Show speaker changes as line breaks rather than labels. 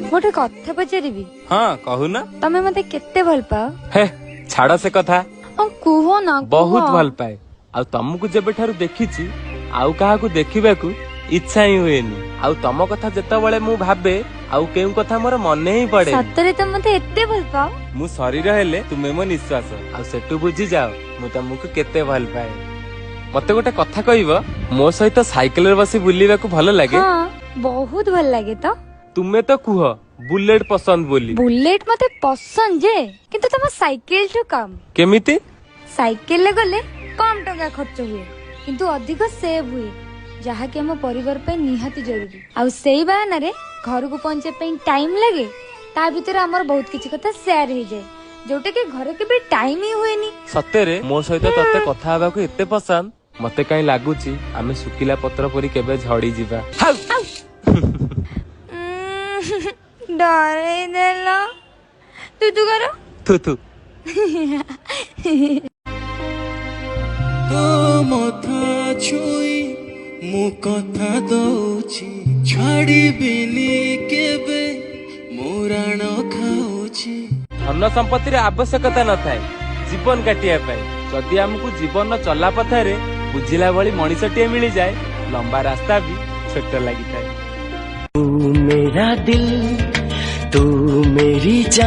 गोटे कथा पचारि
हाँ कहूना
तमे मते केते भल पाओ
हे छाड़ से कथा
कुह ना
बहुत भल पाए आ तुमको जेबे ठारू देखिछि आउ काहाकू देखिबाकू इच्छा ही हुएनी आउ तम कथा जेतेबेले मु भाबे आउ केउ कथा मोर मने ही पड़े
सतरे तो मते एते भल पाओ
मु शरीर हेले तुमे मो निश्वास आउ सेटू बुझी जाओ मु तुमको केते भल पाए मते गोटे कथा कहइबो मो सहित साइकिल रे बसी बुलिबाकू भल लागे
हाँ बहुत भल लागे तो
तुमे तो कुह बुलेट पसंद बोली
बुलेट मते पसंद जे किंतु तम साइकिल ठु कम
केमिति
साइकिल ले गले कम टका खर्च हुए किंतु अधिक सेव हुए जहा कि हम परिवार पे निहाती जरूरी आउ सेई बहाना रे घर को पहुंचे पे टाइम लगे ता भीतर हमर बहुत किछि कथा शेयर हो जाए जोटे के घर के भी टाइम ही हुएनी
सतेरे मो सहित तते कथा हबाकू एते पसंद मते काई लागुची आमे सुकिला पत्र परी केबे झड़ी जिबा
डरे देला तू तू करो
तू तू
तो मथा छुई मु कथा दउची छाड़िबिनी केबे मुराण खाउची
धन संपत्ति रे आवश्यकता न थाए जीवन काटिया पाए जदि हमकु जीवन चला पथारे बुझिला भली मनीषटिए मिली जाए लंबा रास्ता भी छोट लगी थाए
तू मेरा दिल तू मेरी जान।